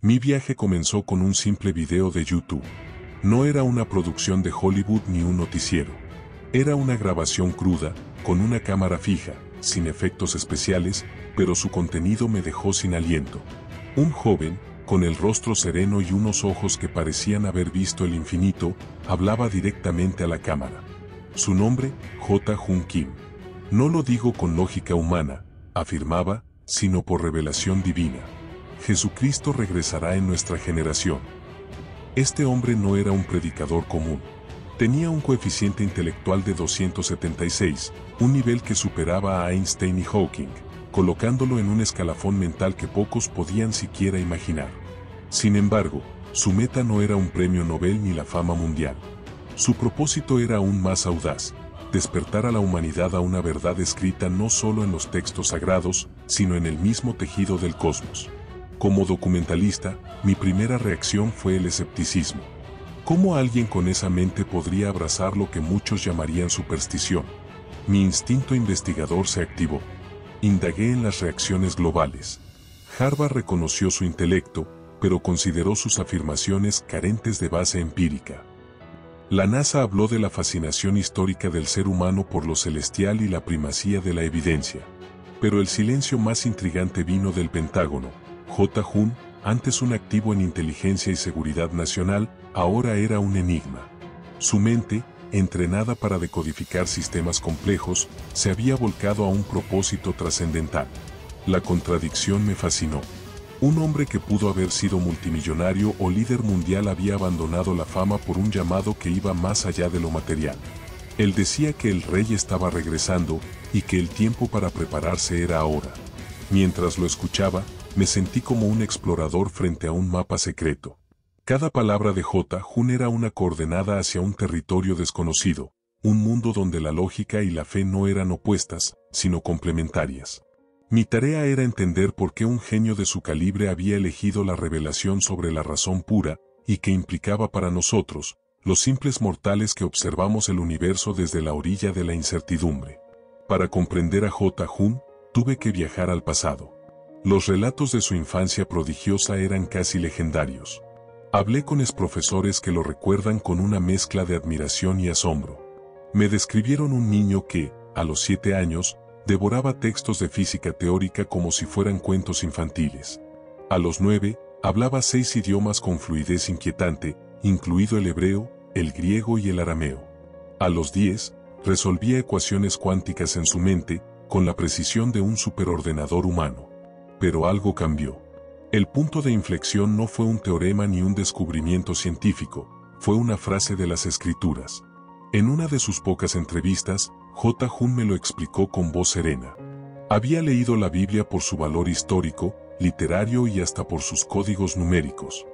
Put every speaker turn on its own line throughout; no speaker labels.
Mi viaje comenzó con un simple video de YouTube. No era una producción de Hollywood ni un noticiero. Era una grabación cruda, con una cámara fija, sin efectos especiales, pero su contenido me dejó sin aliento. Un joven, con el rostro sereno y unos ojos que parecían haber visto el infinito, hablaba directamente a la cámara. Su nombre, J-Hoon Kim. No lo digo con lógica humana, afirmaba, sino por revelación divina. Jesucristo regresará en nuestra generación. Este hombre no era un predicador común. Tenía un coeficiente intelectual de 276, un nivel que superaba a Einstein y Hawking, colocándolo en un escalafón mental que pocos podían siquiera imaginar. Sin embargo, su meta no era un premio Nobel ni la fama mundial. Su propósito era aún más audaz: despertar a la humanidad a una verdad escrita no solo en los textos sagrados, sino en el mismo tejido del cosmos. Como documentalista, mi primera reacción fue el escepticismo. ¿Cómo alguien con esa mente podría abrazar lo que muchos llamarían superstición? Mi instinto investigador se activó. Indagué en las reacciones globales. Harvard reconoció su intelecto, pero consideró sus afirmaciones carentes de base empírica. La NASA habló de la fascinación histórica del ser humano por lo celestial y la primacía de la evidencia. Pero el silencio más intrigante vino del Pentágono. J-Hoon, antes un activo en inteligencia y seguridad nacional, ahora era un enigma. Su mente, entrenada para decodificar sistemas complejos, se había volcado a un propósito trascendental. La contradicción me fascinó. Un hombre que pudo haber sido multimillonario o líder mundial había abandonado la fama por un llamado que iba más allá de lo material. Él decía que el rey estaba regresando y que el tiempo para prepararse era ahora. Mientras lo escuchaba, me sentí como un explorador frente a un mapa secreto. Cada palabra de J-Hoon era una coordenada hacia un territorio desconocido, un mundo donde la lógica y la fe no eran opuestas, sino complementarias. Mi tarea era entender por qué un genio de su calibre había elegido la revelación sobre la razón pura, y qué implicaba para nosotros, los simples mortales que observamos el universo desde la orilla de la incertidumbre. Para comprender a J-Hoon, tuve que viajar al pasado. Los relatos de su infancia prodigiosa eran casi legendarios. Hablé con exprofesores que lo recuerdan con una mezcla de admiración y asombro. Me describieron un niño que, a los 7 años, devoraba textos de física teórica como si fueran cuentos infantiles. A los 9, hablaba 6 idiomas con fluidez inquietante, incluido el hebreo, el griego y el arameo. A los 10, resolvía ecuaciones cuánticas en su mente, con la precisión de un superordenador humano. Pero algo cambió. El punto de inflexión no fue un teorema ni un descubrimiento científico, fue una frase de las Escrituras. En una de sus pocas entrevistas, J-Hoon me lo explicó con voz serena. Había leído la Biblia por su valor histórico, literario y hasta por sus códigos numéricos.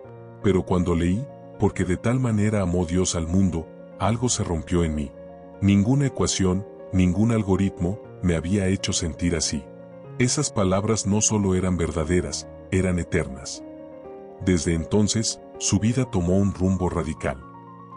Pero cuando leí, porque de tal manera amó Dios al mundo, algo se rompió en mí. Ninguna ecuación, ningún algoritmo, me había hecho sentir así. Esas palabras no solo eran verdaderas, eran eternas. Desde entonces, su vida tomó un rumbo radical.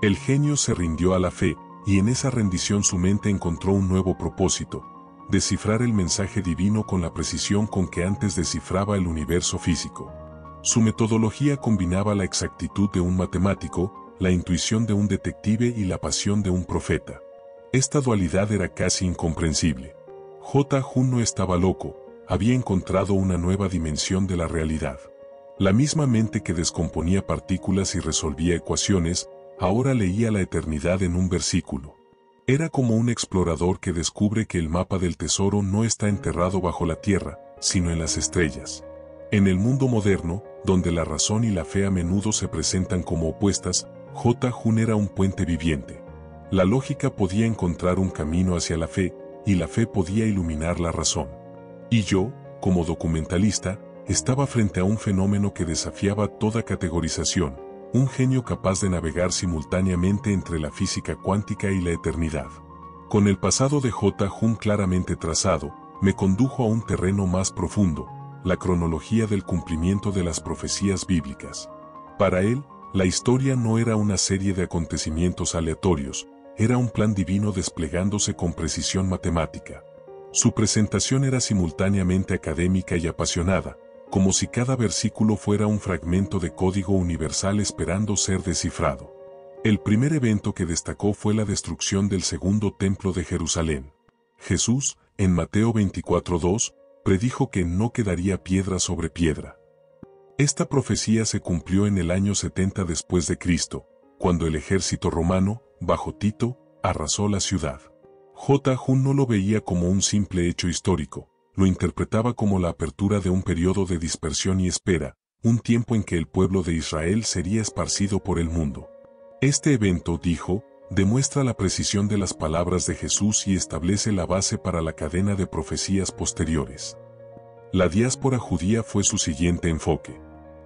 El genio se rindió a la fe, y en esa rendición su mente encontró un nuevo propósito: descifrar el mensaje divino con la precisión con que antes descifraba el universo físico. Su metodología combinaba la exactitud de un matemático, la intuición de un detective y la pasión de un profeta. Esta dualidad era casi incomprensible. J-Hoon no estaba loco, había encontrado una nueva dimensión de la realidad. La misma mente que descomponía partículas y resolvía ecuaciones, ahora leía la eternidad en un versículo. Era como un explorador que descubre que el mapa del tesoro no está enterrado bajo la tierra, sino en las estrellas. En el mundo moderno, donde la razón y la fe a menudo se presentan como opuestas, J-Hoon era un puente viviente. La lógica podía encontrar un camino hacia la fe, y la fe podía iluminar la razón. Y yo, como documentalista, estaba frente a un fenómeno que desafiaba toda categorización, un genio capaz de navegar simultáneamente entre la física cuántica y la eternidad. Con el pasado de J-Hoon claramente trazado, me condujo a un terreno más profundo, la cronología del cumplimiento de las profecías bíblicas. Para él, la historia no era una serie de acontecimientos aleatorios, era un plan divino desplegándose con precisión matemática. Su presentación era simultáneamente académica y apasionada, como si cada versículo fuera un fragmento de código universal esperando ser descifrado. El primer evento que destacó fue la destrucción del segundo templo de Jerusalén. Jesús, en Mateo 24:2, predijo que no quedaría piedra sobre piedra. Esta profecía se cumplió en el año 70 después de Cristo, cuando el ejército romano, bajo Tito, arrasó la ciudad. J. Hus no lo veía como un simple hecho histórico, lo interpretaba como la apertura de un periodo de dispersión y espera, un tiempo en que el pueblo de Israel sería esparcido por el mundo. Este evento, dijo, demuestra la precisión de las palabras de Jesús y establece la base para la cadena de profecías posteriores. La diáspora judía fue su siguiente enfoque.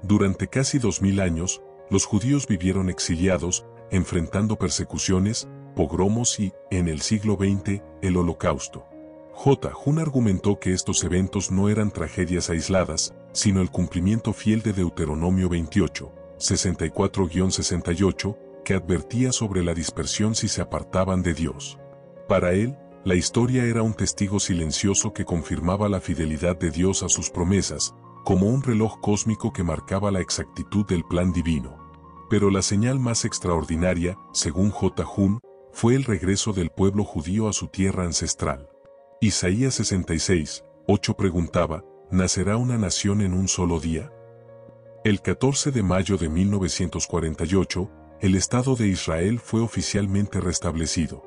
Durante casi 2000 años, los judíos vivieron exiliados, enfrentando persecuciones, pogromos y, en el siglo XX, el Holocausto. J. Hus argumentó que estos eventos no eran tragedias aisladas, sino el cumplimiento fiel de Deuteronomio 28, 64-68, que advertía sobre la dispersión si se apartaban de Dios. Para él, la historia era un testigo silencioso que confirmaba la fidelidad de Dios a sus promesas, como un reloj cósmico que marcaba la exactitud del plan divino. Pero la señal más extraordinaria, según J. Hus, fue el regreso del pueblo judío a su tierra ancestral. Isaías 66:8 preguntaba, ¿nacerá una nación en un solo día? El 14 de mayo de 1948, el Estado de Israel fue oficialmente restablecido.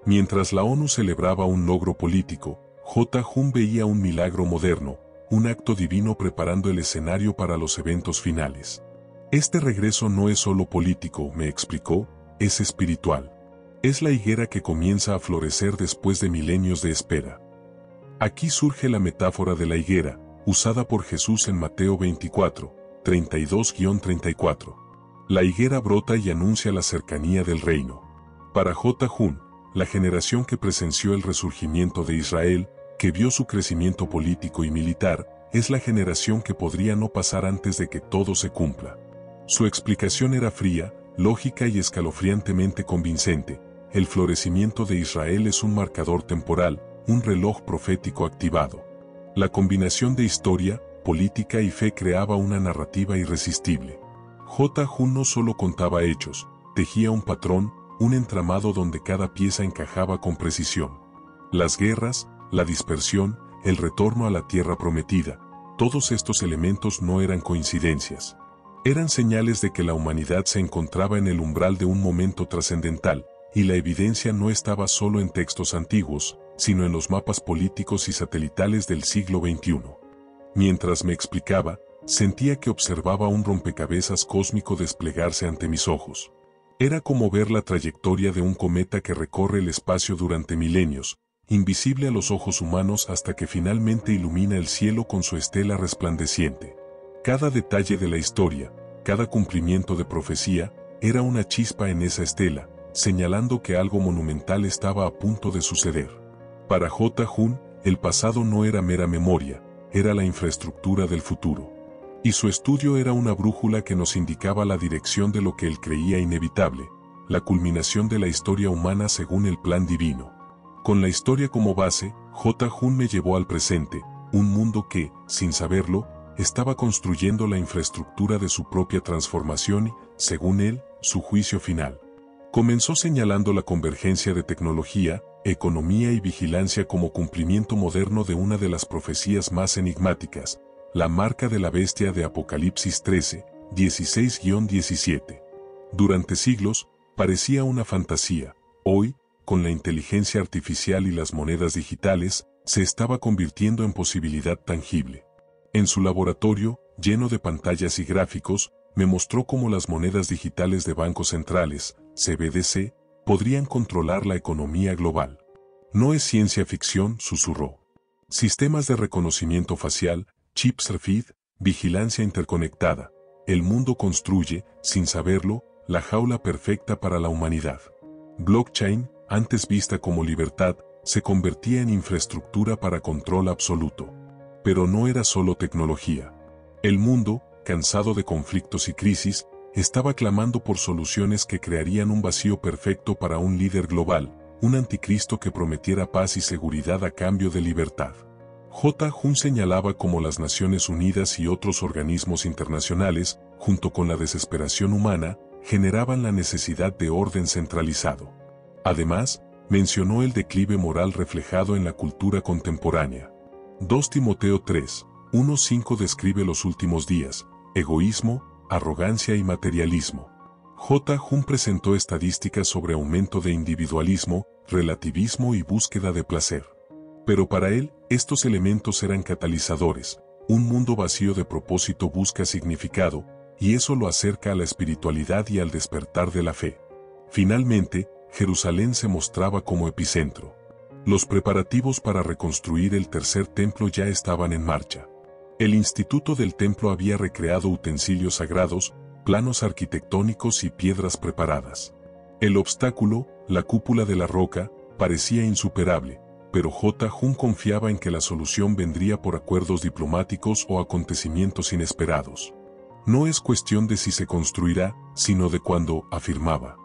Mientras la ONU celebraba un logro político, J. Hus veía un milagro moderno, un acto divino preparando el escenario para los eventos finales. Este regreso no es solo político, me explicó, es espiritual. Es la higuera que comienza a florecer después de milenios de espera. Aquí surge la metáfora de la higuera, usada por Jesús en Mateo 24, 32-34. La higuera brota y anuncia la cercanía del reino. Para J. Hus, la generación que presenció el resurgimiento de Israel, que vio su crecimiento político y militar, es la generación que podría no pasar antes de que todo se cumpla. Su explicación era fría, lógica y escalofriantemente convincente. El florecimiento de Israel es un marcador temporal, un reloj profético activado. La combinación de historia, política y fe creaba una narrativa irresistible. J. Hus no solo contaba hechos, tejía un patrón, un entramado donde cada pieza encajaba con precisión. Las guerras, la dispersión, el retorno a la tierra prometida, todos estos elementos no eran coincidencias. Eran señales de que la humanidad se encontraba en el umbral de un momento trascendental, y la evidencia no estaba solo en textos antiguos, sino en los mapas políticos y satelitales del siglo XXI. Mientras me explicaba, sentía que observaba un rompecabezas cósmico desplegarse ante mis ojos. Era como ver la trayectoria de un cometa que recorre el espacio durante milenios, invisible a los ojos humanos hasta que finalmente ilumina el cielo con su estela resplandeciente. Cada detalle de la historia, cada cumplimiento de profecía, era una chispa en esa estela, señalando que algo monumental estaba a punto de suceder. Para J. Hus, el pasado no era mera memoria, era la infraestructura del futuro. Y su estudio era una brújula que nos indicaba la dirección de lo que él creía inevitable, la culminación de la historia humana según el plan divino. Con la historia como base, J. Hus me llevó al presente, un mundo que, sin saberlo, estaba construyendo la infraestructura de su propia transformación y, según él, su juicio final. Comenzó señalando la convergencia de tecnología, economía y vigilancia como cumplimiento moderno de una de las profecías más enigmáticas, la marca de la bestia de Apocalipsis 13, 16-17. Durante siglos, parecía una fantasía. Hoy, con la inteligencia artificial y las monedas digitales, se estaba convirtiendo en posibilidad tangible. En su laboratorio, lleno de pantallas y gráficos, me mostró cómo las monedas digitales de bancos centrales, CBDC, podrían controlar la economía global. No es ciencia ficción, susurró. Sistemas de reconocimiento facial, chips RFID, vigilancia interconectada. El mundo construye, sin saberlo, la jaula perfecta para la humanidad. Blockchain, antes vista como libertad, se convertía en infraestructura para control absoluto. Pero no era solo tecnología. El mundo, cansado de conflictos y crisis, estaba clamando por soluciones que crearían un vacío perfecto para un líder global, un anticristo que prometiera paz y seguridad a cambio de libertad. J. Hun señalaba cómo las Naciones Unidas y otros organismos internacionales, junto con la desesperación humana, generaban la necesidad de orden centralizado. Además, mencionó el declive moral reflejado en la cultura contemporánea. 2 Timoteo 3, 1-5 describe los últimos días, egoísmo, arrogancia y materialismo. J. Hun presentó estadísticas sobre aumento de individualismo, relativismo y búsqueda de placer. Pero para él, estos elementos eran catalizadores. Un mundo vacío de propósito busca significado, y eso lo acerca a la espiritualidad y al despertar de la fe. Finalmente, Jerusalén se mostraba como epicentro. Los preparativos para reconstruir el tercer templo ya estaban en marcha. El Instituto del Templo había recreado utensilios sagrados, planos arquitectónicos y piedras preparadas. El obstáculo, la cúpula de la roca, parecía insuperable, pero J. Hun confiaba en que la solución vendría por acuerdos diplomáticos o acontecimientos inesperados. No es cuestión de si se construirá, sino de cuándo, afirmaba.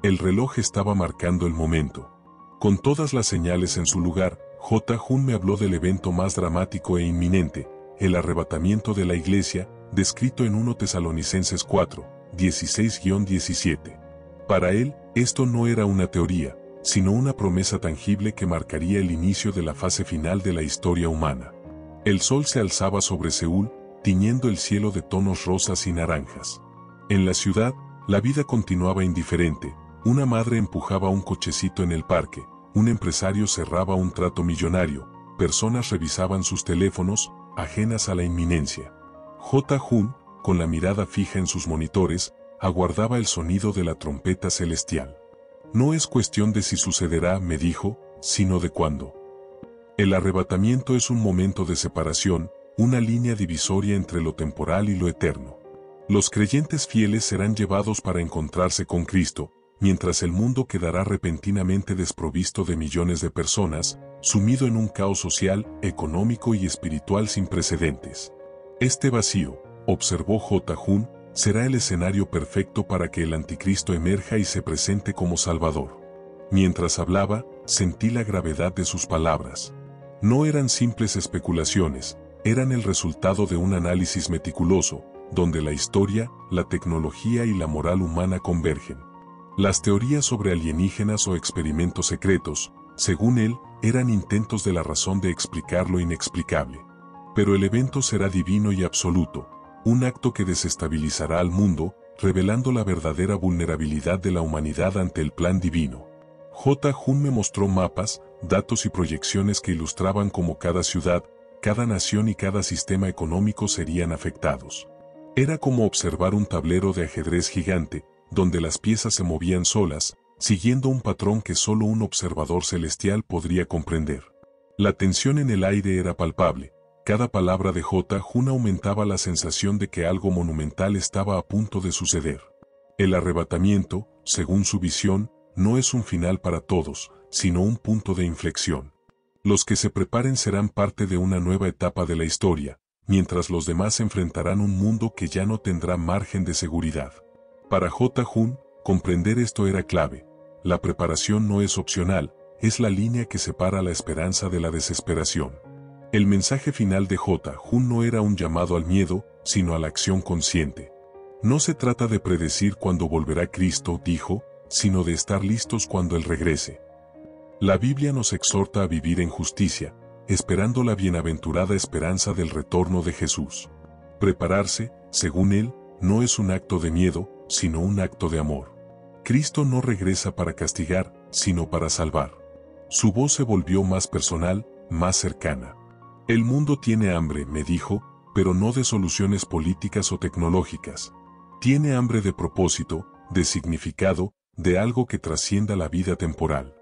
El reloj estaba marcando el momento. Con todas las señales en su lugar, J. Hun me habló del evento más dramático e inminente, el arrebatamiento de la iglesia, descrito en 1 Tesalonicenses 4, 16-17. Para él, esto no era una teoría, sino una promesa tangible que marcaría el inicio de la fase final de la historia humana. El sol se alzaba sobre Seúl, tiñendo el cielo de tonos rosas y naranjas. En la ciudad, la vida continuaba indiferente. Una madre empujaba un cochecito en el parque, un empresario cerraba un trato millonario, personas revisaban sus teléfonos, ajenas a la inminencia. J. Hun, con la mirada fija en sus monitores, aguardaba el sonido de la trompeta celestial. No es cuestión de si sucederá, me dijo, sino de cuándo. El arrebatamiento es un momento de separación, una línea divisoria entre lo temporal y lo eterno. Los creyentes fieles serán llevados para encontrarse con Cristo, mientras el mundo quedará repentinamente desprovisto de millones de personas, sumido en un caos social, económico y espiritual sin precedentes. Este vacío, observó J. Hun, será el escenario perfecto para que el anticristo emerja y se presente como Salvador. Mientras hablaba, sentí la gravedad de sus palabras. No eran simples especulaciones, eran el resultado de un análisis meticuloso, donde la historia, la tecnología y la moral humana convergen. Las teorías sobre alienígenas o experimentos secretos, según él, eran intentos de la razón de explicar lo inexplicable. Pero el evento será divino y absoluto, un acto que desestabilizará al mundo, revelando la verdadera vulnerabilidad de la humanidad ante el plan divino. J. Hun me mostró mapas, datos y proyecciones que ilustraban cómo cada ciudad, cada nación y cada sistema económico serían afectados. Era como observar un tablero de ajedrez gigante, donde las piezas se movían solas, siguiendo un patrón que solo un observador celestial podría comprender. La tensión en el aire era palpable. Cada palabra de J. Hun aumentaba la sensación de que algo monumental estaba a punto de suceder. El arrebatamiento, según su visión, no es un final para todos, sino un punto de inflexión. Los que se preparen serán parte de una nueva etapa de la historia, mientras los demás enfrentarán un mundo que ya no tendrá margen de seguridad. Para J. Hun, comprender esto era clave. La preparación no es opcional, es la línea que separa la esperanza de la desesperación. El mensaje final de J. Hun no era un llamado al miedo, sino a la acción consciente. No se trata de predecir cuándo volverá Cristo, dijo, sino de estar listos cuando Él regrese. La Biblia nos exhorta a vivir en justicia, esperando la bienaventurada esperanza del retorno de Jesús. Prepararse, según él, no es un acto de miedo, sino un acto de amor. Cristo no regresa para castigar, sino para salvar. Su voz se volvió más personal, más cercana. El mundo tiene hambre, me dijo, pero no de soluciones políticas o tecnológicas. Tiene hambre de propósito, de significado, de algo que trascienda la vida temporal.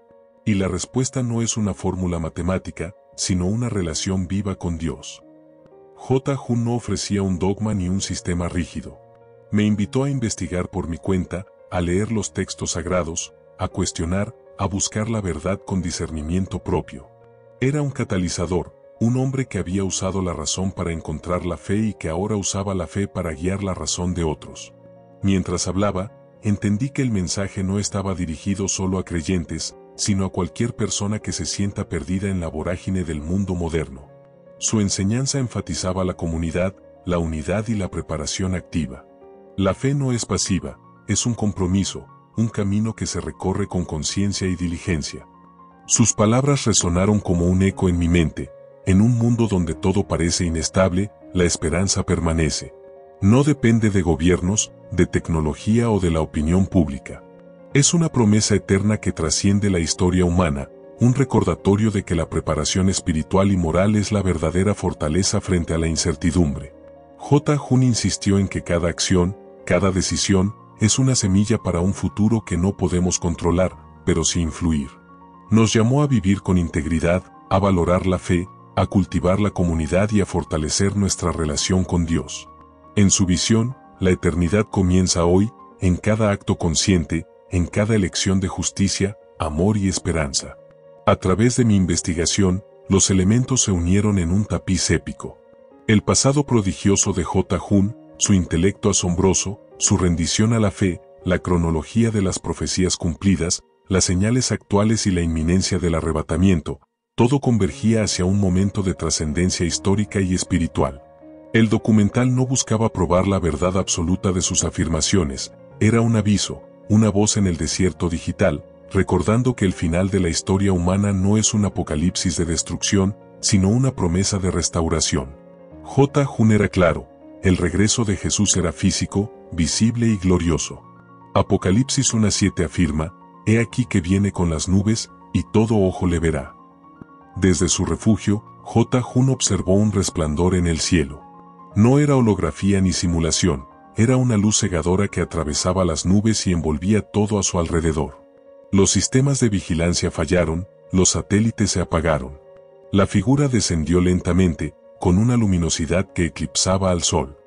Y la respuesta no es una fórmula matemática, sino una relación viva con Dios. J. Hun no ofrecía un dogma ni un sistema rígido. Me invitó a investigar por mi cuenta, a leer los textos sagrados, a cuestionar, a buscar la verdad con discernimiento propio. Era un catalizador, un hombre que había usado la razón para encontrar la fe y que ahora usaba la fe para guiar la razón de otros. Mientras hablaba, entendí que el mensaje no estaba dirigido solo a creyentes, sino a cualquier persona que se sienta perdida en la vorágine del mundo moderno. Su enseñanza enfatizaba la comunidad, la unidad y la preparación activa. La fe no es pasiva, es un compromiso, un camino que se recorre con conciencia y diligencia. Sus palabras resonaron como un eco en mi mente. En un mundo donde todo parece inestable, la esperanza permanece. No depende de gobiernos, de tecnología o de la opinión pública. Es una promesa eterna que trasciende la historia humana, un recordatorio de que la preparación espiritual y moral es la verdadera fortaleza frente a la incertidumbre. J. Jun insistió en que cada acción, cada decisión, es una semilla para un futuro que no podemos controlar, pero sí influir. Nos llamó a vivir con integridad, a valorar la fe, a cultivar la comunidad y a fortalecer nuestra relación con Dios. En su visión, la eternidad comienza hoy, en cada acto consciente, en cada elección de justicia, amor y esperanza. A través de mi investigación, los elementos se unieron en un tapiz épico. El pasado prodigioso de J. Jun, su intelecto asombroso, su rendición a la fe, la cronología de las profecías cumplidas, las señales actuales y la inminencia del arrebatamiento, todo convergía hacia un momento de trascendencia histórica y espiritual. El documental no buscaba probar la verdad absoluta de sus afirmaciones, era un aviso, una voz en el desierto digital, recordando que el final de la historia humana no es un apocalipsis de destrucción, sino una promesa de restauración. J. Jun era claro, el regreso de Jesús era físico, visible y glorioso. Apocalipsis 1:7 afirma, «He aquí que viene con las nubes, y todo ojo le verá». Desde su refugio, J. Jun observó un resplandor en el cielo. No era holografía ni simulación, era una luz cegadora que atravesaba las nubes y envolvía todo a su alrededor. Los sistemas de vigilancia fallaron, los satélites se apagaron. La figura descendió lentamente, con una luminosidad que eclipsaba al sol.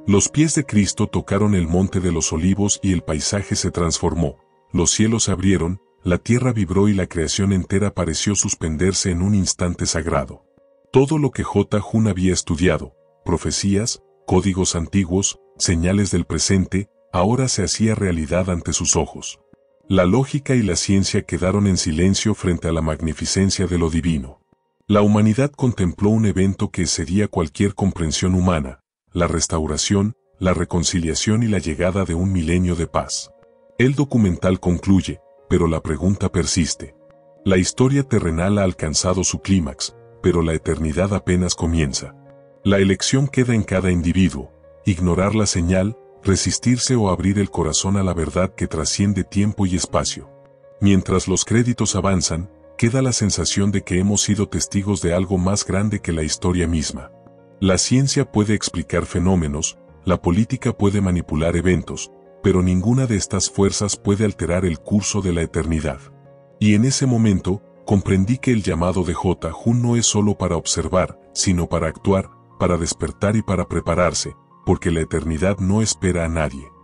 Los pies de Cristo tocaron el monte de los olivos y el paisaje se transformó. Los cielos se abrieron, la tierra vibró y la creación entera pareció suspenderse en un instante sagrado. Todo lo que J. Jun había estudiado, profecías, códigos antiguos, señales del presente, ahora se hacía realidad ante sus ojos. La lógica y la ciencia quedaron en silencio frente a la magnificencia de lo divino. La humanidad contempló un evento que excedía cualquier comprensión humana, la restauración, la reconciliación y la llegada de un milenio de paz. El documental concluye, pero la pregunta persiste. La historia terrenal ha alcanzado su clímax, pero la eternidad apenas comienza. La elección queda en cada individuo, ignorar la señal, resistirse o abrir el corazón a la verdad que trasciende tiempo y espacio. Mientras los créditos avanzan, queda la sensación de que hemos sido testigos de algo más grande que la historia misma. La ciencia puede explicar fenómenos, la política puede manipular eventos, pero ninguna de estas fuerzas puede alterar el curso de la eternidad. Y en ese momento, comprendí que el llamado de J. Jun no es solo para observar, sino para actuar, para despertar y para prepararse, porque la eternidad no espera a nadie.